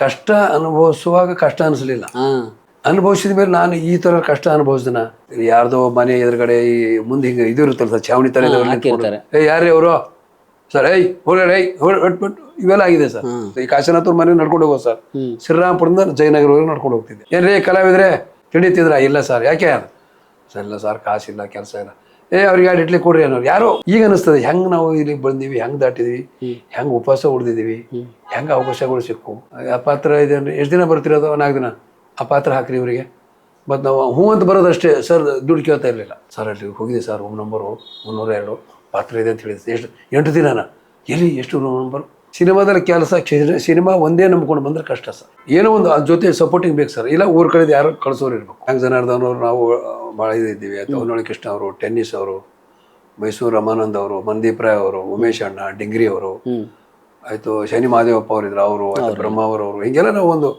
ಕಷ್ಟ ಅನುಭವಿಸುವಾಗ ಕಷ್ಟ ಅನಿಸ್ಲಿಲ್ಲ. ಅನುಭವಿಸಿದ ಮೇಲೆ ನಾನು ಈ ತರ ಕಷ್ಟ ಅನುಭವಿಸ್ದನ. ಯಾರ್ದೋ ಮನೆ ಎದುರುಗಡೆ ಈ ಮುಂದೆ ಹಿಂಗೆ ಇದು ಇರುತ್ತಲ್ಲ ಸರ್, ಚಾವಣಿ ತರ ಯಾರೇ ಅವರು ಸರ್ ಹೊಟ್ಬಿಟ್ಟು ಇವೆಲ್ಲ ಆಗಿದೆ ಸರ್. ಈ ಕಾಶಿನಾಥ್ ಮನೆ ನಡ್ಕೊಂಡು ಹೋಗೋದು ಸರ್, ಶ್ರೀರಾಮಪುರದಿಂದ ಜಯನಗರವರೆಗೆ ನಡ್ಕೊಂಡು ಹೋಗ್ತಿದ್ದೆ. ಏನ್ರಿ ಕಲಾವಿದ್ರೆ ತಿಳಿತಿದ್ರ? ಇಲ್ಲ ಸರ್. ಯಾಕೆ? ಸರ್ ಇಲ್ಲ ಸರ್, ಕಾಸಿಲ್ಲ, ಕೆಲಸ ಇಲ್ಲ. ಅವ್ರಿಗೆ 2 ಇಡ್ಲಿ ಕೊಡ್ರಿ ಅನ್ನೋರು ಯಾರೋ. ಈಗ ಅನಿಸ್ತದೆ ಹೆಂಗ್ ನಾವು ಇಲ್ಲಿ ಬಂದೀವಿ, ಹೆಂಗ್ ದಾಟಿದ್ವಿ, ಹೆಂಗ್ ಉಪವಾಸ ಉಳಿದಿದ್ದೀವಿ, ಹೆಂಗ ಅವಕಾಶಗಳು ಸಿಕ್ಕು. ಆ ಪಾತ್ರ ಇದೆ ಅಂದ್ರೆ ಎಷ್ಟು ದಿನ ಬರ್ತಿರೋದು? 4 ದಿನ. ಆ ಪಾತ್ರ ಹಾಕ್ರಿ ಇವರಿಗೆ. ಮತ್ತು ನಾವು ಹ್ಞೂ ಅಂತ ಬರೋದಷ್ಟೇ ಸರ್, ದುಡ್ಡು ಕೇಳ್ತಾ ಇರಲಿಲ್ಲ ಸರ್. ಅಲ್ಲಿ ಹೋಗಿದೆ ಸರ್, ರೂಮ್ ನಂಬರು 302 ಪಾತ್ರ ಇದೆ ಅಂತ ಹೇಳಿದೆ. ಎಷ್ಟು 8 ದಿನನ ಎಲ್ಲಿ ಎಷ್ಟು ರೂಮ್ ನಂಬರ್? ಸಿನಿಮಾದಲ್ಲಿ ಕೆಲಸ, ಸಿನಿಮಾ ಒಂದೇ ನಂಬ್ಕೊಂಡು ಬಂದ್ರೆ ಕಷ್ಟ ಸರ್. ಏನೋ ಒಂದು ಅದ್ರ ಜೊತೆ ಸಪೋರ್ಟಿಂಗ್ ಬೇಕು ಸರ್. ಇಲ್ಲ ಊರ್ ಕಡೆ ಯಾರು ಕಳಿಸೋರು ಇರ್ಬೇಕು. ಹಂಗೆ ಜನಾರ್ದನ್ ಅವರು ನಾವು ಭಾಳ ಇದ್ದೀವಿ. ಹೊನ್ನೊಳ್ಳಿ ಕೃಷ್ಣ ಅವರು, ಟೆನ್ನಿಸ್ ಅವರು, ಮೈಸೂರು ರಮಾನಂದ್ ಅವರು, ಮಂದೀಪ್ ರಾಯ್ ಅವರು, ಉಮೇಶ್ ಅಣ್ಣ, ಡಿಂಗ್ರಿ ಅವರು, ಆಯ್ತು ಶನಿ ಮಹಾದೇವಪ್ಪ ಅವರಿದ್ರು ಅವರು, ಬ್ರಹ್ಮ ಅವರು, ಹಿಂಗೆಲ್ಲ ನಾವು ಒಂದು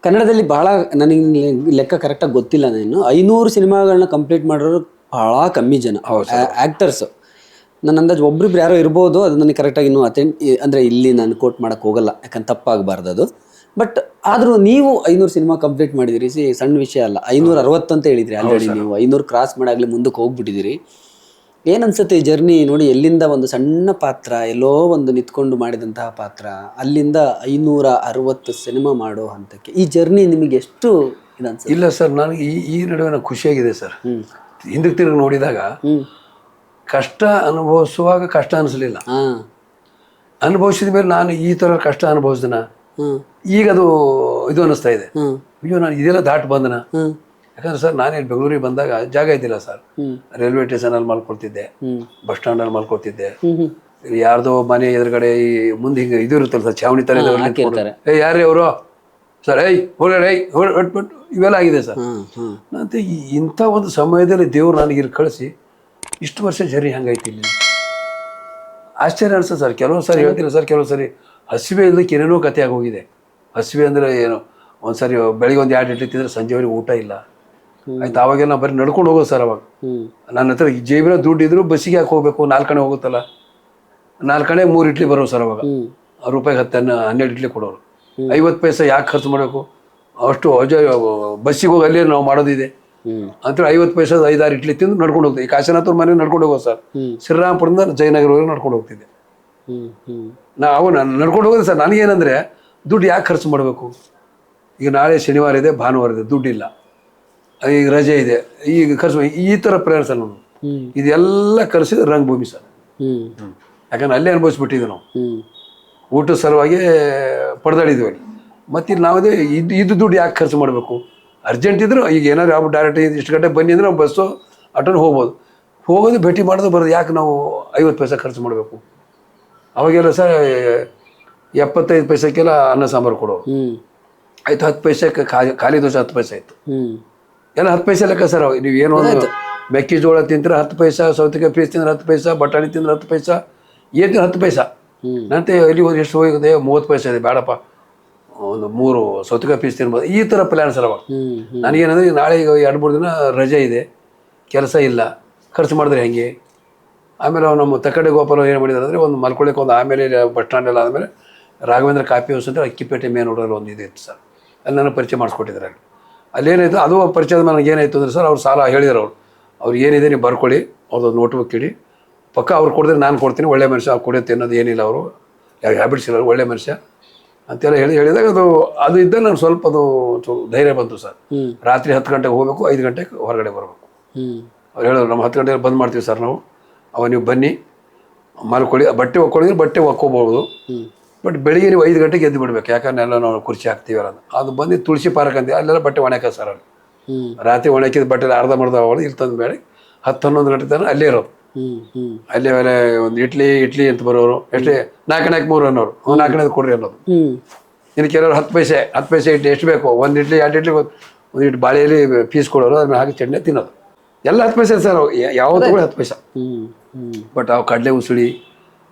ಕನ್ನಡದಲ್ಲಿ ಭಾಳ ನನಗೆ ಲೆಕ್ಕ ಕರೆಕ್ಟಾಗಿ ಗೊತ್ತಿಲ್ಲ. ನಾನು 500 ಸಿನಿಮಾಗಳನ್ನ ಕಂಪ್ಲೀಟ್ ಮಾಡೋರು ಭಾಳ ಕಮ್ಮಿ ಜನ ಆ್ಯಕ್ಟರ್ಸು. ನನ್ನ ಅಂದಾಜು ಒಬ್ರಿಬ್ರು ಯಾರೋ ಇರ್ಬೋದು, ಅದು ನನಗೆ ಕರೆಕ್ಟಾಗಿ ಇನ್ನೂ ಅಂದರೆ ಇಲ್ಲಿ ನಾನು ಕೋಟ್ ಮಾಡೋಕ್ಕೆ ಹೋಗಲ್ಲ, ಯಾಕಂದ್ರೆ ತಪ್ಪಾಗಬಾರ್ದು ಅದು. ಬಟ್ ಆದರೂ ನೀವು 500 ಸಿನಿಮಾ ಕಂಪ್ಲೀಟ್ ಮಾಡಿದಿರಿ. ಸಣ್ಣ ವಿಷಯ ಅಲ್ಲ. 560 ಅಂತ ಹೇಳಿದ್ರಿ ಆಲ್ರೆಡಿ. ನೀವು 500 ಕ್ರಾಸ್ ಮಾಡಾಗಲೇ ಮುಂದಕ್ಕೆ ಹೋಗ್ಬಿಟ್ಟಿದ್ದೀರಿ. ಏನನ್ಸುತ್ತೆ ಈ ಜರ್ನಿ ನೋಡಿ? ಎಲ್ಲಿಂದ ಒಂದು ಸಣ್ಣ ಪಾತ್ರ, ಎಲ್ಲೋ ಒಂದು ನಿಂತ್ಕೊಂಡು ಮಾಡಿದಂತಹ ಪಾತ್ರ, ಅಲ್ಲಿಂದ 560 ಸಿನಿಮಾ ಮಾಡೋ ಹಂತಕ್ಕೆ ಈ ಜರ್ನಿ ನಿಮಗೆ ಎಷ್ಟು ಇದನ್ಸುತ್ತೆ? ಇಲ್ಲ ಸರ್, ನನಗೆ ಈ ನಡುವೆ ನನಗೆ ಖುಷಿಯಾಗಿದೆ ಸರ್. ಹಿಂದಕ್ಕೆ ತಿರುಗಿ ನೋಡಿದಾಗ ಕಷ್ಟ ಅನುಭವಿಸುವಾಗ ಕಷ್ಟ ಅನಿಸ್ಲಿಲ್ಲ. ಅನುಭವಿಸಿದ ಮೇಲೆ ನಾನು ಈ ಥರ ಕಷ್ಟ ಅನುಭವಿಸ್ದನ. ಈಗ ಅದು ಇದು ಅನ್ನಿಸ್ತಾ ಇದೆ, ಅಯ್ಯೋ ನಾನು ಇದೆಲ್ಲ ದಾಟ್ ಬಂದನ. ಯಾಕಂದ್ರೆ ಸರ್, ನಾನೇ ಬೆಂಗಳೂರಿಗೆ ಬಂದಾಗ ಜಾಗ ಇದ್ದಿಲ್ಲ ಸರ್. ರೈಲ್ವೆ ಸ್ಟೇಷನಲ್ಲಿ ಮಲ್ಕೊಳ್ತಿದ್ದೆ, ಬಸ್ ಸ್ಟಾಂಡಲ್ಲಿ ಮಲ್ಕೊಳ್ತಿದ್ದೆ. ಯಾರ್ದೋ ಮನೆ ಎದುರುಗಡೆ ಈ ಮುಂದೆ ಹಿಂಗೆ ಇದು ಇರುತ್ತಲ್ಲ ಸರ್, ಚಾವಣಿ ತರ ಯಾರೇ ಅವರು ಸರ್ ಹೊಟ್ಬಿಟ್ಟು ಇವೆಲ್ಲ ಆಗಿದೆ ಸರ್. ಅಂತ ಇಂಥ ಒಂದು ಸಮಯದಲ್ಲಿ ದೇವ್ರು ನನಗೆ ಇಲ್ಲಿ ಕಳಿಸಿ ಇಷ್ಟು ವರ್ಷ ಜರ್ನಿ ಹಂಗೈತಿ ಇಲ್ಲಿ. ಆಶ್ಚರ್ಯ ಅನ್ಸುತ್ತೆ ಸರ್. ಕೆಲವೊಂದು ಸಾರಿ ಹೇಳ್ತೀನಿ ಸರ್, ಕೆಲವೊಂದು ಸರಿ ಹಸಿವೆ ಇಲ್ಲಕ್ಕೆ ಏನೇನೋ ಕತೆ ಆಗೋಗಿದೆ. ಹಸಿವೆ ಅಂದರೆ ಏನು, ಒಂದ್ಸರಿ ಬೆಳಿಗ್ಗೆ ಒಂದು 2 ಇಡ್ಲಿ ತಿಂದರೆ ಸಂಜೆವರೆಗೆ ಊಟ ಇಲ್ಲ. ಆಯ್ತು, ಅವಾಗೆಲ್ಲ ಬರೀ ನಡ್ಕೊಂಡು ಹೋಗೋದು ಸರ್. ಅವಾಗ ನನ್ನ ಹತ್ರ ಜೇಬಿನ ದುಡ್ಡು ಇದ್ರು ಬಸ್ಸಿಗೆ ಯಾಕೆ ಹೋಗ್ಬೇಕು, 4 ಕಡೆ ಹೋಗುತ್ತಲ್ಲ, 4 ಕಡೆ 3 ಇಡ್ಲಿ ಬರೋರು ಸರ್. ಅವಾಗ ರೂಪಾಯಿಗೆ 12 ಇಡ್ಲಿ ಕೊಡೋರು. 50 ಪೈಸೆ ಯಾಕೆ ಖರ್ಚು ಮಾಡಬೇಕು, ಅಷ್ಟು ಬಸ್ಸಿಗೆ ಹೋಗಿ ಅಲ್ಲಿ ನಾವು ಮಾಡೋದಿದೆ ಅಂತ 50 ಪೈಸೆ 5-6 ಇಡ್ಲಿ ತಿಂದು ನಡ್ಕೊಂಡು ಹೋಗ್ತೀವಿ. ಈ ಕಾಶಿನಾಥ್ ಮನೆ ನಡ್ಕೊಂಡು ಹೋಗೋದು ಸರ್, ಶ್ರೀರಾಮಪುರದಿಂದ ಜಯನಗರವರೆಗೆ ನಡ್ಕೊಂಡು ಹೋಗ್ತಿದ್ದೆ. ನಾವು ನಡ್ಕೊಂಡು ಹೋಗೋದು ಸರ್. ನನಗೇನಂದ್ರೆ ದುಡ್ಡು ಯಾಕೆ ಖರ್ಚು ಮಾಡಬೇಕು? ಈಗ ನಾಳೆ ಶನಿವಾರ ಇದೆ, ಭಾನುವಾರ ಇದೆ, ದುಡ್ಡಿಲ್ಲ, ಈಗ ರಜೆ ಇದೆ, ಈಗ ಖರ್ಚು, ಈ ಥರ ಪ್ರಯಾಣ ಸರ್. ನಾವು ಇದೆಲ್ಲ ಕಲಿಸಿದ ರಂಗಭೂಮಿ ಸರ್. ಯಾಕಂದ್ರೆ ಅಲ್ಲೇ ಅನುಭವಿಸ್ಬಿಟ್ಟಿದ್ವಿ ನಾವು. ಊಟದ ಸಲುವಾಗಿ ಪಡೆದಾಡಿದ್ವಿ ಅಲ್ಲಿ. ಮತ್ತು ಇಲ್ಲಿ ನಾವದೇ ಇದು ದುಡ್ಡು ಯಾಕೆ ಖರ್ಚು ಮಾಡಬೇಕು? ಅರ್ಜೆಂಟ್ ಇದ್ರು ಈಗ ಏನಾದ್ರು ಯಾವ ಡೈರೆಕ್ಟ್ ಇಷ್ಟು ಗಂಟೆ ಬನ್ನಿ ಅಂದರೆ ನಾವು ಬಸ್ಸು ಆಟೋನು ಹೋಗ್ಬೋದು. ಹೋಗೋದು ಭೇಟಿ ಮಾಡೋದು ಬರೋದು, ಯಾಕೆ ನಾವು 50 ಪೈಸೆ ಖರ್ಚು ಮಾಡಬೇಕು? ಅವಾಗೆಲ್ಲ ಸರ್ 75 ಪೈಸೆಗೆಲ್ಲ ಅನ್ನ ಸಾಂಬಾರು ಕೊಡೋರು. ಆಯ್ತು, 10 ಪೈಸೆಗೆ ಖಾಲಿ ದೋಸೆ 10 ಪೈಸೆ ಆಯಿತು. ಎಲ್ಲ 10 ಪೈಸೆ ಲೆಕ್ಕ ಸರ್. ನೀವು ಏನೋ ಒಂದು ಮೆಕ್ಕೆಜೋಳ ತಿಂದ್ರೆ 10 ಪೈಸೆ, ಸೌತೆಕಾಯಿ ಪೀಸ್ ತಿಂದ್ರೆ 10 ಪೈಸೆ, ಬಟಾಣಿ ತಿಂದ್ರೆ 10 ಪೈಸೆ, ಏನು ತಿಂದ್ರೆ 10 ಪೈಸೆ. ನಂತೆ ಎಲ್ಲಿ ಹೋಗಿ ಎಷ್ಟು ಹೋಗಿದೆ, 30 ಪೈಸೆ ಇದೆ, ಬೇಡಪ್ಪ ಒಂದು 3 ಸೌತೆಕಾಯಿ ಪೀಸ್ ತಿನ್ಬೋದು, ಈ ಥರ ಪ್ಲ್ಯಾನ್ ಸರ್. ಅವಾಗ ನನಗೇನಂದ್ರೆ ನಾಳೆ ಈಗ 2-3 ದಿನ ರಜೆ ಇದೆ, ಕೆಲಸ ಇಲ್ಲ, ಖರ್ಚು ಮಾಡಿದ್ರೆ ಹೆಂಗೆ? ಆಮೇಲೆ ನಮ್ಮ ತಕ್ಕಡೆ ಗೋಪಾಲ ಏನು ಮಾಡಿದ್ದಾರೆ ಅಂದರೆ, ಒಂದು ಮಲ್ಕೊಳ್ಳಿಕ್ಕೆ ಒಂದು, ಆಮೇಲೆ ಬಸ್ ಸ್ಟ್ಯಾಂಡೆಲ್ಲ ಆದಮೇಲೆ ರಾಘವೇಂದ್ರ ಕಾಫಿ ಹೌಸ್ ಅಂತ ಅಕ್ಕಿಪೇಟೆ ಮೇನ್ ರೋಡಲ್ಲಿ ಒಂದು ಇತ್ತು ಸರ್. ಅಲ್ಲಿ ನನಗೆ ಪರಿಚಯ ಮಾಡಿಸ್ಕೊಟ್ಟಿದ್ದಾರೆ. ಅಲ್ಲೇನಾಯಿತು, ಅದು ಪರಿಚಯದ ನನಗೆ ಏನಾಯಿತು ಅಂದರೆ ಸರ್, ಅವ್ರು ಸಾಲ ಹೇಳಿದ್ರು. ಅವ್ರು ಏನಿದೆ ನೀವು ಬರ್ಕೊಳ್ಳಿ, ಅವ್ರದ್ದು ನೋಟ್ಬುಕ್ ಇಡಿ, ಪಕ್ಕ ಅವ್ರು ಕೊಡಿದ್ರೆ ನಾನು ಕೊಡ್ತೀನಿ, ಒಳ್ಳೆ ಮನುಷ್ಯ, ಅವ್ರು ಕೊಡುತ್ತೆ ಅನ್ನೋದು ಏನಿಲ್ಲ, ಅವರು ಯಾವ ಹ್ಯಾಬಿಟ್ಸ್ ಇಲ್ಲ, ಒಳ್ಳೆ ಮನುಷ್ಯ ಅಂತೆಲ್ಲ ಹೇಳಿದಾಗ ಅದು ಇದ್ದ ನಾನು ಸ್ವಲ್ಪ ಅದು ಧೈರ್ಯ ಬಂತು ಸರ್. ರಾತ್ರಿ 10 ಗಂಟೆಗೆ ಹೋಗಬೇಕು, 5 ಗಂಟೆಗೆ ಹೊರಗಡೆ ಬರಬೇಕು. ಅವ್ರು ಹೇಳೋರು, ನಮ್ಮ 10 ಗಂಟೆಗೆ ಬಂದ್ ಮಾಡ್ತೀವಿ ಸರ್ ನಾವು, ನೀವು ಬನ್ನಿ ಮಲ್ಕೊಳ್ಳಿ, ಬಟ್ಟೆ ಒಕ್ಕೊಂಡಿದ್ರೆ ಬಟ್ಟೆ ಒಕ್ಕೋಬೋದು, ಬಟ್ ಬೆಳಿಗ್ಗೆ ನೀವು 5 ಗಂಟೆಗೆ ಎದ್ದು ಬಿಡ್ಬೇಕು, ಯಾಕಂದ್ರೆ ಎಲ್ಲ ನಾವು ಕುರ್ಚಿ ಹಾಕ್ತೀವಲ್ಲ. ಅದು ಬಂದು ತುಳಸಿ ಪಾರ್ಕ್ ಅಂತೀವಿ, ಅಲ್ಲೆಲ್ಲ ಬಟ್ಟೆ ಒಣಕ ಸರ್. ಅಲ್ಲಿ ರಾತ್ರಿ ಒಣಕಿದ ಬಟ್ಟೆ ಅರ್ಧ ಅವಳು ಇಲ್ಲಿ ತಂದು ಬೇಡ 10-11 ಗಂಟೆ ತನಕ ಅಲ್ಲೇ ಇರೋದು. ಅಲ್ಲೇ ಮೇಲೆ ಒಂದು ಇಡ್ಲಿ ಅಂತ ಬರೋರು, ಎಷ್ಟೇ 4 3 ಅನ್ನೋರು, 4 ಕೊಡ್ರಿ ಅನ್ನೋದು. ಇನ್ನು ಕೆಲವರು 10 ಪೈಸೆ ಇಟ್ಟು ಎಷ್ಟು ಬೇಕು, 1 ಇಡ್ಲಿ 2 ಇಡ್ಲಿ 1 ಇಟ್ಟು ಬಾಳೆಯಲ್ಲಿ ಪೀಸ್ ಕೊಡೋರು, ಅದನ್ನ ಹಾಕಿ ಚಟ್ನಿ ತಿನ್ನೋದು. ಎಲ್ಲ 10 ಪೈಸೆ ಸರ್, ಯಾವತ್ತೂ ಕೂಡ 10 ಪೈಸೆ. ಬಟ್ ಅವು ಕಡಲೆ ಉಸುಳಿ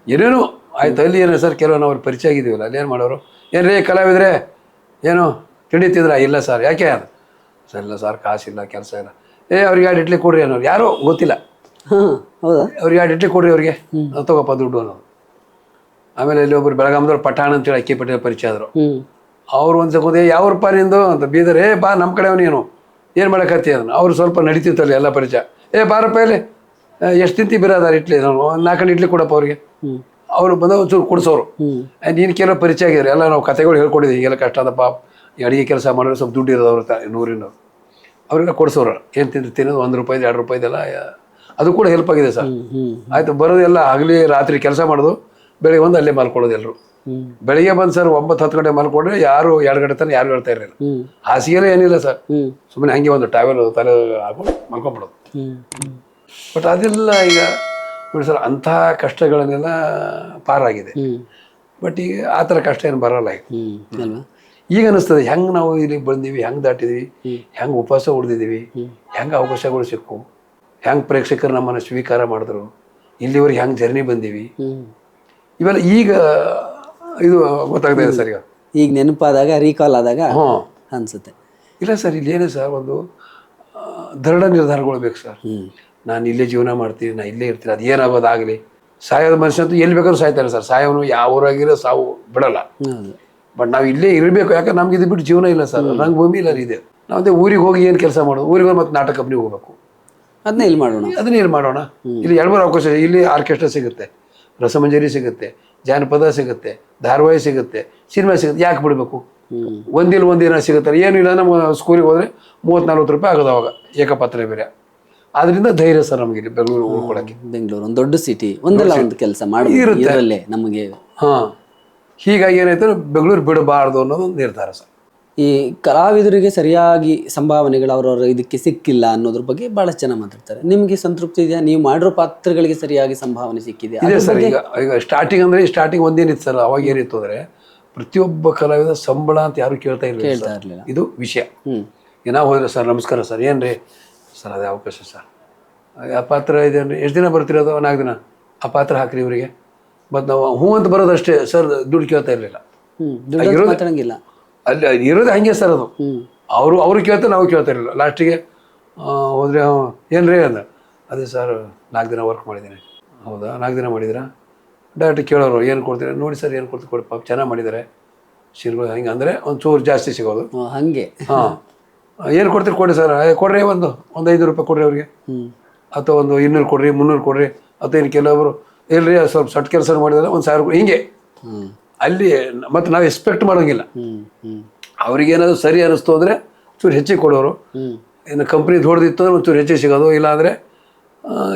ಏನೇನು ಆಯ್ತು. ಅಲ್ಲಿ ಏನೋ ಸರ್ ಕೆಲವು ನಾವು ಪರಿಚಯ ಆಗಿದ್ದೀವಲ್ಲ, ಅಲ್ಲಿ ಏನು ಮಾಡೋರು, ಏನ್ರಿ ಕಲಾವಿದ್ರೆ ಏನು ತಿಂಡಿ ತಿಂದ್ರ? ಇಲ್ಲ ಸರ್. ಯಾಕೆ? ಸರ್ ಇಲ್ಲ ಸರ್, ಕಾಸಿಲ್ಲ, ಕೆಲಸ ಇಲ್ಲ. ಅವ್ರಿಗೆ 2 ಇಡ್ಲಿ ಕೊಡ್ರಿ ಅನ್ನೋರು, ಯಾರೋ ಗೊತ್ತಿಲ್ಲ. ಹೌದಾ? ಅವ್ರಿಗೆ 2 ಇಡ್ಲಿ ಕೊಡ್ರಿ ಅವ್ರಿಗೆ, ತಗೋಪ್ಪ ದುಡ್ಡು ಅನ್ನೋದು. ಆಮೇಲೆ ಇಲ್ಲಿ ಒಬ್ರು ಬೆಳಗಾಮದವ್ರು ಪಠಾಣ ಅಂತೇಳಿ ಅಕ್ಕಿ ಪಟ್ಟೆ ಪರಿಚಯ ಆದರು. ಅವ್ರು ಒಂದು ಸಕೋದೆ ಯಾವ್ರಪ್ಪ ನಿಂದು ಅಂತ ಬೀದರ್, ಬಾ ನಮ್ಮ ಕಡೆ ನೀನು ಏನು ಮಾಡಕತ್ತಿ ಅದನ್ನು. ಅವ್ರು ಸ್ವಲ್ಪ ನಡೀತಿತ್ತಲ್ಲಿ ಎಲ್ಲ ಪರಿಚಯ. ಬಾರಪ್ಪ ಇಲ್ಲಿ ಎಷ್ಟು ತಿಂತಿ ಬಿರಾದಾರ ಇಡ್ಲಿ, ನಾನು 4 ಇಡ್ಲಿ ಕೊಡಪ್ಪ ಅವ್ರಿಗೆ. ಅವರು ಬಂದ ಒಂಚೂರು ಕೊಡಿಸೋರು. ನೀನು ಕೆಲವು ಪರಿಚಯ ಆಗಿದ್ರು, ಎಲ್ಲ ನಾವು ಕತೆಗಳು ಹೇಳ್ಕೊಡಿದ್ವಿ, ಹೀಗೆಲ್ಲ ಕಷ್ಟ ಅದಪ್ಪ, ಈ ಅಡುಗೆ ಕೆಲಸ ಮಾಡಿದ್ರೆ ಸ್ವಲ್ಪ ದುಡ್ಡು ಇರೋದು ಅವ್ರ 100 ಅವರೆಲ್ಲ ಕೊಡಿಸೋರು. ಏನು ತಿನ್ನೋದು $1 $2 ಅದು ಕೂಡ ಹೆಲ್ಪ್ ಆಗಿದೆ ಸರ್. ಆಯ್ತು, ಬರೋದೆಲ್ಲ ಆಗಲಿ ರಾತ್ರಿ ಕೆಲಸ ಮಾಡೋದು, ಬೆಳಿಗ್ಗೆ ಬಂದು ಅಲ್ಲೇ ಮಲ್ಕೊಳ್ಳೋದು ಎಲ್ಲರೂ. ಬೆಳಿಗ್ಗೆ ಬಂದು ಸರ್ 9-10 ಗಂಟೆ ಮಲ್ಕೊಂಡ್ರೆ ಯಾರು 2 ಗಂಟೆ ತನಕ ಯಾರು ಹೇಳ್ತಾ ಇರಲಿಲ್ಲ. ಹಾಸಿಗೆಲ್ಲ ಏನಿಲ್ಲ ಸರ್, ಸುಮ್ಮನೆ ಹಂಗೆ ಒಂದು ಟ್ಯಾವೆಲ್ ತಲೆ ಹಾಕೊಂಡು ಮಲ್ಕೊಂಡ್ಬಿಡೋದು. ಬಟ್ ಅದೆಲ್ಲ ಈಗ ನೋಡಿ ಸರ್, ಅಂಥ ಕಷ್ಟಗಳನ್ನೆಲ್ಲ ಪಾರಾಗಿದೆ. ಬಟ್ ಈಗ ಆ ಥರ ಕಷ್ಟ ಏನು ಬರೋಲ್ಲ ಈಗ ಅನಿಸ್ತದೆ. ಹೆಂಗೆ ನಾವು ಇಲ್ಲಿಗೆ ಬಂದೀವಿ, ಹೆಂಗೆ ದಾಟಿದ್ವಿ, ಹೆಂಗೆ ಉಪವಾಸ ಉಳಿದಿದ್ದೀವಿ, ಹೆಂಗೆ ಅವಕಾಶಗಳು ಸಿಕ್ಕು, ಹೆಂಗೆ ಪ್ರೇಕ್ಷಕರು ನಮ್ಮನ್ನು ಸ್ವೀಕಾರ ಮಾಡಿದ್ರು, ಇಲ್ಲಿವರೆಗೆ ಹೆಂಗೆ ಜರ್ನಿ ಬಂದೀವಿ, ಇವೆಲ್ಲ ಈಗ ಇದು ಗೊತ್ತಾಗ್ತಾ ಇದೆ ಸರ್. ಈಗ ನೆನಪಾದಾಗ, ರೀಕಾಲ್ ಆದಾಗ ಅನ್ಸುತ್ತೆ. ಇಲ್ಲ ಸರ್, ಇಲ್ಲಿ ಏನು ಸರ್, ಒಂದು ದೃಢ ನಿರ್ಧಾರಗಳು ಬೇಕು ಸರ್. ನಾನು ಇಲ್ಲೇ ಜೀವನ ಮಾಡ್ತೀನಿ, ನಾನು ಇಲ್ಲೇ ಇರ್ತೀನಿ, ಅದು ಏನಾಗೋದಾಗಲಿ. ಸಾಯೋದ ಮನುಷ್ಯ ಅಂತೂ ಎಲ್ಲಿ ಬೇಕಾದ್ರೂ ಸಾಯ್ತಾರೆ ಸರ್. ಸಾಯೋನು ಯಾವ ಊರಾಗಿರೋ ಸಾವು ಬಿಡಲ್ಲ. ಬಟ್ ನಾವು ಇಲ್ಲೇ ಇರಬೇಕು, ಯಾಕಂದ್ರೆ ನಮ್ಗೆ ಇದು ಬಿಟ್ಟು ಜೀವನ ಇಲ್ಲ ಸರ್. ರಂಗಭೂಮಿ ಇಲ್ಲ ಇದೆ. ನಾವು ಊರಿಗೆ ಹೋಗಿ ಏನು ಕೆಲಸ ಮಾಡೋದು, ಊರಿಗೆ ಹೋಗಿ ಮತ್ತೆ ನಾಟಕ ಕಂಪ್ನಿಗೆ ಹೋಗ್ಬೇಕು. ಅದನ್ನೇ ಇಲ್ಲಿ ಮಾಡೋಣ. ಇಲ್ಲಿ 2-3 ಅವಕಾಶ. ಇಲ್ಲಿ ಆರ್ಕೆಸ್ಟ್ರಾ ಸಿಗುತ್ತೆ, ರಸಮಂಜರಿ ಸಿಗುತ್ತೆ, ಜಾನಪದ ಸಿಗುತ್ತೆ, ಧಾರಾವಾಹಿ ಸಿಗುತ್ತೆ, ಸಿನಿಮಾ ಸಿಗುತ್ತೆ. ಯಾಕೆ ಬಿಡಬೇಕು? ಒಂದಿನ ಸಿಗುತ್ತಾರೆ. ಏನು ಇಲ್ಲ, ನಮ್ಮ ಸ್ಕೂಲಿಗೆ ಹೋದರೆ 30-40 ರೂಪಾಯಿ ಆಗೋದು ಅವಾಗ ಏಕಪಾತ್ರೆ ಬೇರೆ. ಆದ್ರಿಂದ ಧೈರ್ಯ ಸರ್ ನಮಗೆ ಇಲ್ಲಿ ಬೆಂಗಳೂರು ಉಳ್ಕೊಳಕ್ಕೆ. ಬೆಂಗಳೂರು ಒಂದು ದೊಡ್ಡ ಸಿಟಿ, ಒಂದಲ್ಲ ಒಂದು ಕೆಲಸ ಮಾಡಿರುತ್ತೆ ನಮಗೆ. ಹೀಗಾಗಿ ಏನಾಯ್ತು, ಬೆಂಗಳೂರು ಬಿಡಬಾರ್ದು ಅನ್ನೋದು ಒಂದು ನಿರ್ಧಾರ ಸರ್. ಈ ಕಲಾವಿದರಿಗೆ ಸರಿಯಾಗಿ ಸಂಭಾವನೆಗಳು ಅವ್ರವ್ರ ಇದಕ್ಕೆ ಸಿಕ್ಕಿಲ್ಲ ಅನ್ನೋದ್ರ ಬಗ್ಗೆ ಬಹಳಷ್ಟು ಜನ ಮಾತಾಡ್ತಾರೆ. ನಿಮಗೆ ಸಂತೃಪ್ತಿ ಇದೆಯಾ? ನೀವು ಮಾಡಿರೋ ಪಾತ್ರಗಳಿಗೆ ಸರಿಯಾಗಿ ಸಂಭಾವನೆ ಸಿಕ್ಕಿದೆ? ಇದೆ ಸರ್. ಈಗ ಸ್ಟಾರ್ಟಿಂಗ್ ಒಂದೇನಿತ್ತು ಸರ್, ಅವಾಗ ಏನಿತ್ತು ಅಂದ್ರೆ ಪ್ರತಿಯೊಬ್ಬ ಕಲಾವಿದ ಸಂಬಳ ಅಂತ ಯಾರು ಕೇಳ್ತಾ ಇರಲಿಲ್ಲ. ಇದು ವಿಷಯ. ನಾವು ಹೋದ್ರೆ ಸರ್ ನಮಸ್ಕಾರ ಸರ್, ಏನ್ರಿ ಸರ್ ಅದೇ ಅವಕಾಶ ಸರ್, ಆ ಪಾತ್ರ ಇದೇನ್ರಿ, ಎಷ್ಟು ದಿನ ಬರ್ತಿರೋದು? 4 ದಿನ. ಆ ಪಾತ್ರ ಹಾಕ್ರಿ ಇವರಿಗೆ. ಮತ್ತು ನಾವು ಹ್ಞೂ ಅಂತ ಬರೋದಷ್ಟೇ ಸರ್, ದುಡ್ಡು ಕೇಳ್ತಾ ಇರಲಿಲ್ಲ. ಅಲ್ಲಿ ಇರೋದು ಹಂಗೆ ಸರ್. ಅದು ಅವರು ಕೇಳ್ತಾರೆ, ನಾವು ಕೇಳ್ತಾ ಇರಲಿಲ್ಲ. ಲಾಸ್ಟಿಗೆ ಹೋದ್ರೆ ಏನ್ರಿ ಅಂದ, ಅದೇ ಸರ್ 4 ದಿನ ವರ್ಕ್ ಮಾಡಿದ್ದೀನಿ. ಹೌದಾ, 4 ದಿನ ಮಾಡಿದ್ದೀರಾ? ಡೈರೆಕ್ಟ್ ಕೇಳೋರು, ಏನು ಕೊಡ್ತೀರಾ? ನೋಡಿ ಸರ್, ಏನು ಕೊಡ್ತೀವಿ ಕೊಡಿ, ಪಾಪ ಚೆನ್ನಾಗಿ ಮಾಡಿದ್ದಾರೆ ಸೀರೆಗಳು. ಹಿಂಗೆ ಅಂದರೆ ಒಂದು ಚೂರು ಜಾಸ್ತಿ ಸಿಗೋದು ಹಾಗೆ. ಏನು ಕೊಡ್ತೀರಿ ಕೊಡಿ ಸರ್, ಕೊಡ್ರಿ ಒಂದು $500 ಕೊಡ್ರಿ ಅವ್ರಿಗೆ, ಅಥವಾ ಒಂದು 200 ಕೊಡ್ರಿ, 300 ಕೊಡ್ರಿ. ಅಥವಾ ಇನ್ನು ಕೆಲವೊಬ್ರು ಇಲ್ರಿ ಸ್ವಲ್ಪ ಸಟ್ ಕೆಲಸ ಮಾಡಿದ್ರೆ 1000 ಹಿಂಗೆ. ಅಲ್ಲಿ ಮತ್ತೆ ನಾವು ಎಕ್ಸ್ಪೆಕ್ಟ್ ಮಾಡೋಂಗಿಲ್ಲ. ಅವ್ರಿಗೇನಾದ್ರು ಸರಿ ಅನ್ನಿಸ್ತು ಅಂದರೆ ಚೂರು ಹೆಚ್ಚಿಗೆ ಕೊಡೋರು. ಇನ್ನು ಕಂಪ್ನಿ ದೊಡ್ಡದಿತ್ತು ಅಂದ್ರೆ ಒಂಚೂರು ಹೆಚ್ಚಿಗೆ ಸಿಗೋದು. ಇಲ್ಲ ಅಂದರೆ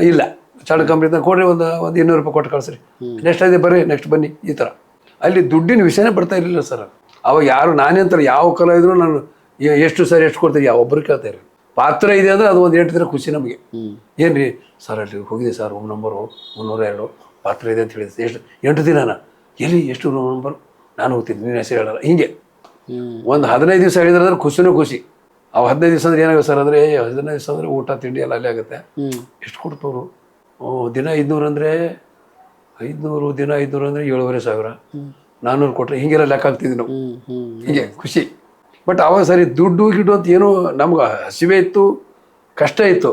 ಇಲ್ಲ, ಸಣ್ಣ ಕಂಪ್ನಿ ಕೊಡ್ರಿ, ಒಂದು $200 ಕೊಟ್ಟು ಕಳಿಸ್ರಿ, ನೆಕ್ಸ್ಟ್ ಅದೇ ಬರ್ರಿ, ನೆಕ್ಸ್ಟ್ ಬನ್ನಿ, ಈ ಥರ. ಅಲ್ಲಿ ದುಡ್ಡಿನ ವಿಷಯನೇ ಬರ್ತಾ ಇರಲಿಲ್ಲ ಸರ್. ಅವಾಗ ಯಾರು ನಾನೇ ಅಂತಾರೆ ಯಾವ ಕಲಾವಿದ್ರು ನಾನು ಎಷ್ಟು ಸರ್ ಎಷ್ಟು ಕೊಡ್ತೀರಿ ಯಾವೊಬ್ಬರು ಕೇಳ್ತಾ ಇರಲಿ. ಪಾತ್ರ ಇದೆ ಅಂದರೆ ಅದು ಒಂದು 8 ದಿನ ಖುಷಿ ನಮಗೆ. ಏನು ರೀ ಸರ್ ಅಲ್ಲಿ ಹೋಗಿದೆ ಸರ್, ರೂಮ್ ನಂಬರು 302 ಪಾತ್ರ ಇದೆ ಅಂತ ಹೇಳಿದೆ. ಎಷ್ಟು 8 ದಿನನ ಎಲ್ಲಿ ಎಷ್ಟು ರೂಮ್ ನಂಬರು ನಾನು ಹೋಗ್ತೀನಿ, ನೀನು ಹೆಸರು ಹೇಳಲ್ಲ. ಹಿಂಗೆ ಒಂದು 15 ದಿವಸ ಹೇಳಿದ್ರೆ ಖುಷಿನೂ ಖುಷಿ. ಅವು 15 ದಿವಸ ಅಂದ್ರೆ ಏನಾಗುತ್ತೆ ಸರ್ ಅಂದರೆ 15 ದಿವಸ ಅಂದರೆ ಊಟ ತಿಂಡಿ ಎಲ್ಲ ಅಲ್ಲೇ ಆಗುತ್ತೆ. ಎಷ್ಟು ಕೊಡ್ತವ್ರು? ದಿನ 500 ಅಂದರೆ 500, ದಿನ 500 ಅಂದರೆ 7,500, 400 ಕೊಟ್ಟರೆ ಹಿಂಗೆಲ್ಲ ಲೆಕ್ಕ ಆಗ್ತಿದ್ವಿ ನಾವು. ಹೀಗೆ ಖುಷಿ. ಬಟ್ ಅವಾಗ ಸರಿ ದುಡ್ಡು ಗಿಡ್ಡು ಅಂತ ಏನೋ ನಮ್ಗೆ ಹಸಿವೆ ಇತ್ತು, ಕಷ್ಟ ಇತ್ತು.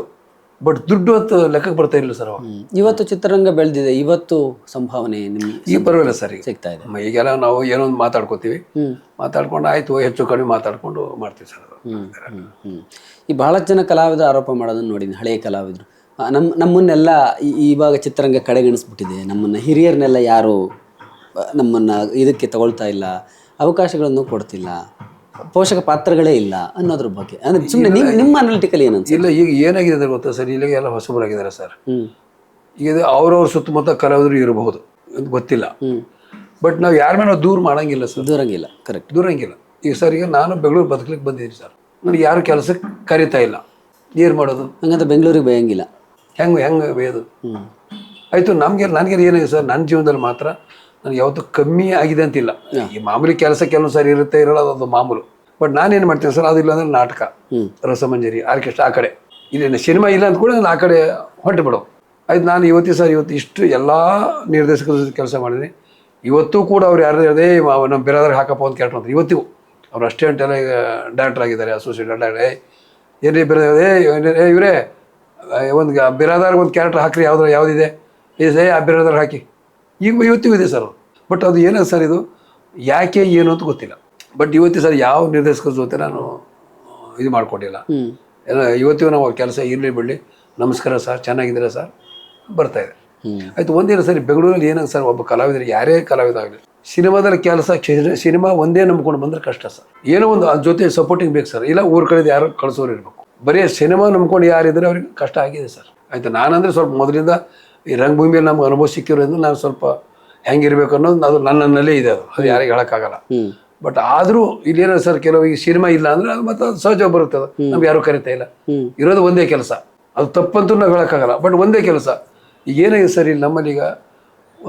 ಬಟ್ ದುಡ್ಡು ಅಂತ ಲೆಕ್ಕಕ್ಕೆ ಬರ್ತಾ ಇಲ್ಲ ಸರ್ ಅವಾಗ. ಇವತ್ತು ಚಿತ್ರರಂಗ ಬೆಳೆದಿದೆ, ಇವತ್ತು ಸಂಭಾವನೆ ನಿಮ್ಗೆ ಈಗ ಪರವಾಗಿಲ್ಲ ಸರ್, ಈಗ ಸಿಗ್ತಾ ಇದೆ. ಈಗೆಲ್ಲ ನಾವು ಏನೋ ಒಂದು ಮಾತಾಡ್ಕೋತೀವಿ, ಮಾತಾಡ್ಕೊಂಡು ಆಯ್ತು ಹೆಚ್ಚು ಕಡಿಮೆ ಮಾತಾಡ್ಕೊಂಡು ಮಾಡ್ತೀವಿ ಸರ್. ಈ ಬಹಳಷ್ಟು ಜನ ಕಲಾವಿದರು ಆರೋಪ ಮಾಡೋದನ್ನು ನೋಡಿದ್ದೀನಿ, ಹಳೆಯ ಕಲಾವಿದರು ನಮ್ಮನ್ನೆಲ್ಲ ಇವಾಗ ಚಿತ್ರರಂಗ ಕಡೆಗಣಿಸ್ಬಿಟ್ಟಿದೆ, ನಮ್ಮನ್ನು ಹಿರಿಯರನ್ನೆಲ್ಲ ಯಾರು ನಮ್ಮನ್ನು ಇದಕ್ಕೆ ತಗೊಳ್ತಾ ಇಲ್ಲ, ಅವಕಾಶಗಳನ್ನು ಕೊಡ್ತಿಲ್ಲ, ಪೋಷಕ ಪಾತ್ರಗಳೇ ಇಲ್ಲ ಅನ್ನೋದ್ರ ಬಗ್ಗೆ ಅಂದ್ರೆ ಸುಮ್ಮನೆ ನಿಮ್ಮ ಅನಾಲಿಟಿಕಲ್ ಏನಂತ? ಇಲ್ಲ, ಈಗ ಏನಾಗಿದೆ ಅಂದ್ರೆ ಗೊತ್ತಾ ಸರ್, ಇಲ್ಲಿಗೆ ಎಲ್ಲ ಹೊಸಬರಾಗಿದ್ದಾರೆ ಸರ್. ಈಗ ಅವ್ರವ್ರ ಸುತ್ತಮುತ್ತ ಕಲಾವಿದರು ಇರಬಹುದು ಗೊತ್ತಿಲ್ಲ. ಬಟ್ ನಾವು ಯಾರ ಮೇಲೆ ದೂರ ಮಾಡಂಗಿಲ್ಲ ಸರ್, ದೂರಂಗಿಲ್ಲ. ಕರೆಕ್ಟ್, ದೂರಂಗಿಲ್ಲ. ಈಗ ಸರ್ ಈಗ ನಾನು ಬೆಂಗಳೂರು ಬದುಕಲಿಕ್ಕೆ ಬಂದಿದ್ದೀನಿ ಸರ್, ನನಗೆ ಯಾರು ಕೆಲಸಕ್ಕೆ ಕರಿತಾ ಇಲ್ಲ, ಏನು ಮಾಡೋದು? ಹಂಗಂತ ಬೆಂಗಳೂರಿಗೆ ಬೇಯಂಗಿಲ್ಲ. ಹೆಂಗೆ ಬೇಯೋದು? ಆಯಿತು, ನನಗೆ ಏನಾಗಿದೆ ಸರ್, ನನ್ನ ಜೀವನದಲ್ಲಿ ಮಾತ್ರ ನನಗೆ ಯಾವತ್ತೂ ಕಮ್ಮಿ ಆಗಿದೆ ಅಂತಿಲ್ಲ. ಈ ಮಾಮೂಲಿ ಕೆಲಸ ಕೆಲವು ಸಾರಿ ಇರುತ್ತೆ ಇರೋಲ್ಲ, ಅದು ಮಾಮೂಲು. ಬಟ್ ನಾನೇನು ಮಾಡ್ತೀನಿ ಸರ್, ಅದಿಲ್ಲ ಅಂದರೆ ನಾಟಕ, ರಸಮಂಜರಿ, ಆರ್ಕೆಸ್ಟ್ರಾ ಆ ಕಡೆ. ಇಲ್ಲಿ ಸಿನಿಮಾ ಇಲ್ಲ ಅಂತ ಕೂಡ ನಾನು ಆ ಕಡೆ ಹೊಂಟು ಬಿಡೋ. ಆಯ್ತು, ನಾನು ಇವತ್ತು ಇಷ್ಟು ಎಲ್ಲ ನಿರ್ದೇಶಕರ ಜೊತೆ ಕೆಲಸ ಮಾಡಿದ್ದೀನಿ. ಇವತ್ತು ಕೂಡ ಅವ್ರು ಯಾರು ಹೇಳಿದೆ ನಮ್ಮ ಬೇರೆದಾದ್ರೆ ಹಾಕಪ್ಪ ಅಂತ ಕೇಳ್ಕೊಂತಾರೆ. ಇವತ್ತಿಗೂ ಅವ್ರು ಅಸ್ಟೆಂಟ್ ಎಲ್ಲ ಈಗ ಡೈರೆಕ್ಟರ್ ಆಗಿದ್ದಾರೆ, ಅಸೋಸಿಯೇಟ್ ಡೈರೆಕ್ಟರ್. ಏನೇ ಇವರೇ ಒಂದು ಬಿರಾದಾರ್ಗೆ ಒಂದು ಕ್ಯಾರೆಕ್ಟರ್ ಹಾಕ್ರಿ, ಯಾವುದಿದೆ ಆ ಬಿರಾದಾರ್ ಹಾಕಿ. ಇವತ್ತಿಗೂ ಇದೆ ಸರ್. ಬಟ್ ಅದು ಏನದು ಸರ್, ಇದು ಯಾಕೆ ಏನು ಅಂತ ಗೊತ್ತಿಲ್ಲ. ಬಟ್ ಇವತ್ತು ಸರ್ ಯಾವ ನಿರ್ದೇಶಕರ ಜೊತೆ ನಾನು ಇದು ಮಾಡ್ಕೊಂಡಿಲ್ಲ. ಎಲ್ಲ ಇವತ್ತಿಗೂ ನಾವು ಕೆಲಸ ಇರಲಿ ಬಿಡಲಿ, ನಮಸ್ಕಾರ ಸರ್, ಚೆನ್ನಾಗಿದ್ದೀರಾ ಸರ್, ಬರ್ತಾಯಿದೆ. ಆಯಿತು. ಒಂದೇನು ಸರಿ ಬೆಂಗಳೂರಲ್ಲಿ ಏನಾಗ ಸರ್, ಒಬ್ಬ ಕಲಾವಿದರಿಗೆ, ಯಾರೇ ಕಲಾವಿದ ಆಗಲಿ, ಸಿನಿಮಾದಲ್ಲಿ ಕೆಲಸ, ಸಿನಿಮಾ ಒಂದೇ ನಂಬ್ಕೊಂಡು ಬಂದರೆ ಕಷ್ಟ ಸರ್. ಏನೋ ಒಂದು ಅದ್ರ ಜೊತೆ ಸಪೋರ್ಟಿಂಗ್ ಬೇಕು ಸರ್. ಇಲ್ಲ ಊರ ಕಡೆದು ಯಾರು ಕಳಿಸೋರು ಇರಬೇಕು. ಬರೀ ಸಿನಿಮಾ ನಂಬ್ಕೊಂಡು ಯಾರಿದ್ರೆ ಅವ್ರಿಗೆ ಕಷ್ಟ ಆಗಿದೆ ಸರ್. ಆಯಿತು. ನಾನಂದರೆ ಸ್ವಲ್ಪ ಮೊದಲಿಂದ ಈ ರಂಗಭೂಮಿಯಲ್ಲಿ ನಮ್ಗೆ ಅನುಭವ ಸಿಕ್ಕಿರೋದ್ರಿಂದ ನಾನು ಸ್ವಲ್ಪ ಹೆಂಗಿರ್ಬೇಕು ಅನ್ನೋದು ಅದು ನನ್ನಲ್ಲೇ ಇದೆ. ಅದು ಯಾರಿಗೆ ಹೇಳೋಕ್ಕಾಗಲ್ಲ. ಬಟ್ ಆದರೂ ಇಲ್ಲೇನೋ ಸರ್, ಕೆಲವು ಈ ಸಿನಿಮಾ ಇಲ್ಲ ಅಂದರೆ ಅದು ಮತ್ತೆ ಸಹಜ ಬರುತ್ತದೆ. ನಮ್ಗೆ ಯಾರೂ ಕರಿತಾ ಇಲ್ಲ. ಇರೋದು ಒಂದೇ ಕೆಲಸ, ಅದು ತಪ್ಪಂತೂ ನಾವು ಹೇಳೋಕ್ಕಾಗಲ್ಲ. ಬಟ್ ಒಂದೇ ಕೆಲಸ. ಈಗ ಏನಾಗಿದೆ ಸರ್, ಇಲ್ಲಿ ನಮ್ಮಲ್ಲೀಗ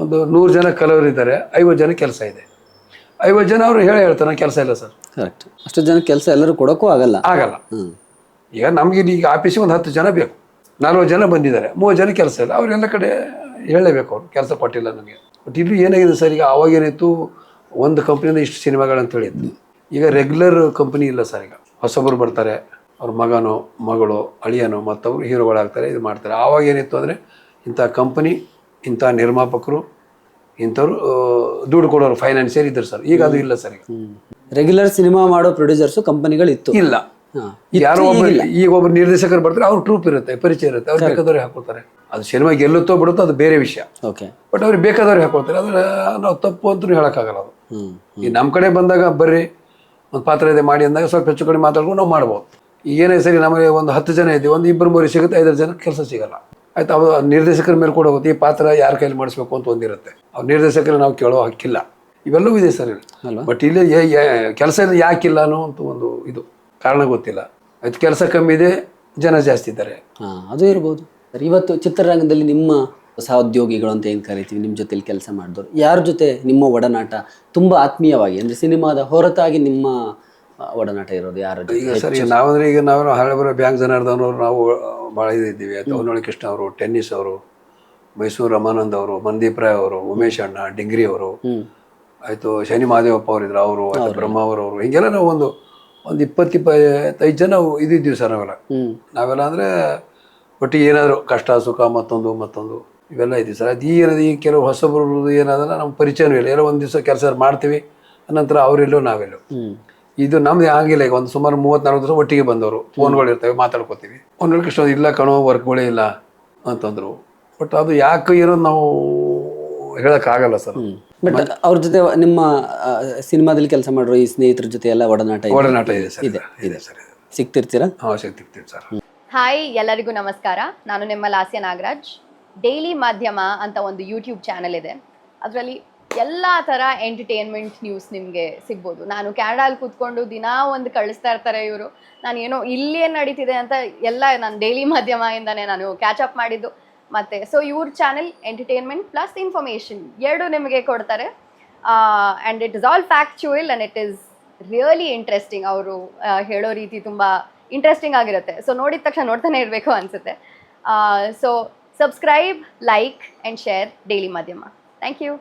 ಒಂದು 100 ಜನ ಕಲಾವಿದರಿದ್ದಾರೆ, 50 ಜನ ಕೆಲಸ ಇದೆ. 50 ಜನ ಅವರು ಹೇಳ್ತಾರೆ ಕೆಲಸ ಇಲ್ಲ ಸರ್. ಕರೆಕ್ಟ್. ಅಷ್ಟು ಜನ ಕೆಲಸ ಎಲ್ಲರೂ ಕೊಡೋಕ್ಕೂ ಆಗಲ್ಲ. ಈಗ ನಮಗೆ ಈಗ ಆಫೀಸಿಗೆ ಒಂದು 10 ಜನ ಬೇಕು, 40 ಜನ ಬಂದಿದ್ದಾರೆ, 30 ಜನ ಕೆಲಸ ಇಲ್ಲ. ಅವರೆಲ್ಲ ಕಡೆ ಹೇಳಲೇಬೇಕು, ಅವ್ರು ಕೆಲಸ ಕೊಟ್ಟಿಲ್ಲ ನಮಗೆ. ಬಟ್ ಇಲ್ಲಿ ಏನಾಗಿದೆ ಸರ್, ಈಗ ಅವಾಗೇನಿತ್ತು, ಒಂದು ಕಂಪ್ನಿಯಿಂದ ಇಷ್ಟು ಸಿನಿಮಾಗಳಂತ ಹೇಳಿದ್ದು. ಈಗ ರೆಗ್ಯುಲರ್ ಕಂಪ್ನಿ ಇಲ್ಲ ಸರ್. ಈಗ ಹೊಸಬರು ಬರ್ತಾರೆ, ಅವ್ರ ಮಗನೋ ಮಗಳು ಅಳಿಯನೋ ಮತ್ತವರು ಹೀರೋಗಳಾಗ್ತಾರೆ, ಇದು ಮಾಡ್ತಾರೆ. ಆವಾಗ ಏನಿತ್ತು ಅಂದರೆ ಇಂಥ ಕಂಪನಿ, ಇಂಥ ನಿರ್ಮಾಪಕರು, ಇಂಥವ್ರು ದುಡ್ಡು ಕೊಡೋರು, ಫೈನಾನ್ಸಿಯರ್ ಇದ್ರು ಸರ್. ಈಗ ಅದು ಇಲ್ಲ ಸರ್. ಈಗ ರೆಗ್ಯುಲರ್ ಸಿನಿಮಾ ಮಾಡೋ ಪ್ರೊಡ್ಯೂಸರ್ಸು ಕಂಪನಿಗಳು ಇತ್ತು, ಇಲ್ಲ. ಯಾರೋ ಈಗ ಒಬ್ಬ ನಿರ್ದೇಶಕರು ಬರ್ತಾರೆ, ಅವ್ರ ಟ್ರೂಪ್ ಇರುತ್ತೆ, ಪರಿಚಯ ಇರುತ್ತೆ, ಅವ್ರು ಬೇಕಾದವ್ರಿಗೆ ಹಾಕೊಳ್ತಾರೆ. ಅದು ಸಿನಿಮಾ ಗೆಲ್ಲುತ್ತೋ ಬಿಡುತ್ತೋ ಅದು ಬೇರೆ ವಿಷಯ. ಬಟ್ ಅವ್ರಿಗೆ ಬೇಕಾದವ್ರಿಗೆ ಹಾಕೊಳ್ತಾರೆ. ಅದ್ರ ನಾವು ತಪ್ಪು ಅಂತೂ ಹೇಳೋಕ್ಕಾಗಲ್ಲ. ಅದು ಈ ನಮ್ಮ ಕಡೆ ಬಂದಾಗ ಬರ್ರಿ ಒಂದು ಪಾತ್ರ ಇದೆ ಮಾಡಿ ಅಂದಾಗ ಸ್ವಲ್ಪ ಹೆಚ್ಚು ಕಡೆ ಮಾತಾಡ್ಕೊಂಡು ನಾವು ಮಾಡ್ಬೋದು. ಈಗ ಏನೇ ಸರಿ, ನಮಗೆ ಒಂದು 10 ಜನ ಇದ್ದೀವಿ, ಒಂದು 2-3 ಸಿಗುತ್ತೆ, 5 ಜನ ಕೆಲಸ ಸಿಗಲ್ಲ. ಆಯ್ತು. ಅವ್ರು ನಿರ್ದೇಶಕರ ಮೇಲೆ ಕೂಡ ಹೋಗುತ್ತೆ, ಈ ಪಾತ್ರ ಯಾರ ಕೈಲಿ ಮಾಡಿಸ್ಬೇಕು ಅಂತ ಒಂದಿರುತ್ತೆ. ಅವ್ರು ನಿರ್ದೇಶಕರು ನಾವು ಕೇಳೋ ಹಕ್ಕಿಲ್ಲ. ಇವೆಲ್ಲವೂ ಇದೆ ಸರ್ ಇಲ್ಲಿ. ಬಟ್ ಇಲ್ಲಿ ಕೆಲಸ ಯಾಕಿಲ್ಲ ಅನ್ನೋ ಅಂತ ಒಂದು ಇದು ಕಾರಣ ಗೊತ್ತಿಲ್ಲ. ಆಯ್ತು. ಕೆಲಸ ಕಮ್ಮಿ ಇದೆ, ಜನ ಜಾಸ್ತಿ ಇದ್ದಾರೆ, ಅದು ಇರ್ಬೋದು. ಇವತ್ತು ಚಿತ್ರರಂಗದಲ್ಲಿ ನಿಮ್ಮ ಸಹೋದ್ಯೋಗಿಗಳು ಅಂತ ಏನು ಕರಿತೀವಿ, ನಿಮ್ಮ ಜೊತೆಲಿ ಕೆಲಸ ಮಾಡಿದವರು, ಯಾರ ಜೊತೆ ನಿಮ್ಮ ಒಡನಾಟ ತುಂಬ ಆತ್ಮೀಯವಾಗಿ, ಅಂದರೆ ಸಿನಿಮಾದ ಹೊರತಾಗಿ ನಿಮ್ಮ ಒಡನಾಟ ಇರೋದು ಯಾರ ಜೊತೆ? ಈಗ ಸರ್, ಈಗ ನಾವಂದ್ರೆ ಈಗ ನಾವು ಹಳೆಬರೋ ಬ್ಯಾಂಕ್ ಜನಾರ್ದನವರು ನಾವು ಭಾಳ ಇದ್ದೀವಿ. ಆಯ್ತು. ಹೊನ್ನಳ್ಳಿ ಕೃಷ್ಣ ಅವರು, ಟೆನ್ನಿಸ್ ಅವರು, ಮೈಸೂರು ರಮಾನಂದ್ ಅವರು, ಮನ್ದೀಪ್ ರಾಯ್ ಅವರು, ಉಮೇಶ್ ಅಣ್ಣ, ಡಿಂಗ್ರಿ ಅವರು, ಆಯಿತು, ಶನಿ ಮಹಾದೇವಪ್ಪ ಅವರಿದ್ರು, ಅವರು, ಆಯ್ತು, ಬ್ರಹ್ಮಾವರವರು, ಹಿಂಗೆಲ್ಲ ನಾವು ಒಂದು 20-25 ಜನ ಇದ್ದಿದ್ದೀವಿ ಸರ್. ನಾವೆಲ್ಲ ಅಂದರೆ ಒಟ್ಟಿಗೆ ಏನಾದರೂ ಕಷ್ಟ ಸುಖ ಮತ್ತೊಂದು ಇವೆಲ್ಲ ಇದ್ದೀವಿ ಸರ್. ಅದು ಏನದು, ಈ ಕೆಲವು ಹೊಸಬರು ಏನಾದ್ರೆ ನಮ್ಮ ಪರಿಚಯನೂ ಇಲ್ಲ. ಏನೋ ಒಂದು ದಿವಸ ಕೆಲಸ ಮಾಡ್ತೀವಿ, ಅನಂತರ ಅವರೆಲ್ಲೋ ನಾವೆಲ್ಲೋ. ಇದು ನಮ್ದು ಆಗಿಲ್ಲ. ಈಗ ಒಂದು ಸುಮಾರು 30-40 ದಿವಸ ಒಟ್ಟಿಗೆ ಬಂದವರು, ಫೋನ್ಗಳು ಇರ್ತವೆ, ಮಾತಾಡ್ಕೋತೀವಿ. ಒಂದೊಳ್ಳೆ ಕಷ್ಟ ಇಲ್ಲ ಕಣೋ, ವರ್ಕ್ಗಳೇ ಇಲ್ಲ ಅಂತಂದರು. ಬಟ್ ಅದು ಯಾಕೆ ಇರೋದು ನಾವು ಹೇಳೋಕ್ಕಾಗಲ್ಲ ಸರ್. ಬಟ್ ಅವ್ರ ಜೊತೆ ನಿಮ್ಮ ಸಿನಿಮಾದಲ್ಲಿ ಕೆಲಸ ಮಾಡಿರೋ ಈ ಸ್ನೇಹಿತರ ಜೊತೆ ಎಲ್ಲ ಒಡನಾಟ ಇದೆ ಸರ್. ಇದೆ ಸರ್. ಸಿಗ್ತಿರ್ತೀರಾ? ಹಾಂ, ಸಿಗ್ತಿರ್ತೀವಿ ಸರ್. ಹಾಯ್, ಎಲ್ಲರಿಗೂ ನಮಸ್ಕಾರ. ನಾನು ನಿಮ್ಮ ಲಾಸ್ಯ ನಾಗರಾಜ್. ಡೈಲಿ ಮಾಧ್ಯಮ ಅಂತ ಒಂದು ಯೂಟ್ಯೂಬ್ ಚಾನಲ್ ಇದೆ. ಅದರಲ್ಲಿ ಎಲ್ಲ ಥರ ಎಂಟರ್ಟೈನ್ಮೆಂಟ್ ನ್ಯೂಸ್ ನಿಮಗೆ ಸಿಗ್ಬೋದು. ನಾನು ಕ್ಯಾನಡಾಲ್ಲಿ ಕೂತ್ಕೊಂಡು ದಿನಾ ಒಂದು ಕಳಿಸ್ತಾ ಇರ್ತಾರೆ ಇವರು. ನಾನು ಏನೋ ಇಲ್ಲೇನು ನಡೀತಿದೆ ಅಂತ ಎಲ್ಲ ನಾನು ಡೈಲಿ ಮಾಧ್ಯಮದಿಂದನೇ ನಾನು ಕ್ಯಾಚಪ್ ಮಾಡಿದ್ದು. ಮತ್ತು ಸೊ ಇವ್ರ ಚಾನೆಲ್ ಎಂಟರ್ಟೈನ್ಮೆಂಟ್ ಪ್ಲಸ್ ಇನ್ಫಾರ್ಮೇಷನ್ ಎರಡೂ ನಿಮಗೆ ಕೊಡ್ತಾರೆ. And it is all factual and it is really interesting. ಅವರು ಹೇಳೋ ರೀತಿ ತುಂಬ ಇಂಟ್ರೆಸ್ಟಿಂಗ್ ಆಗಿರುತ್ತೆ. ಸೊ ನೋಡಿದ ತಕ್ಷಣ ನೋಡ್ತಾನೆ ಇರಬೇಕು ಅನಿಸುತ್ತೆ. So subscribe, like and share daily Madhyama. Thank you.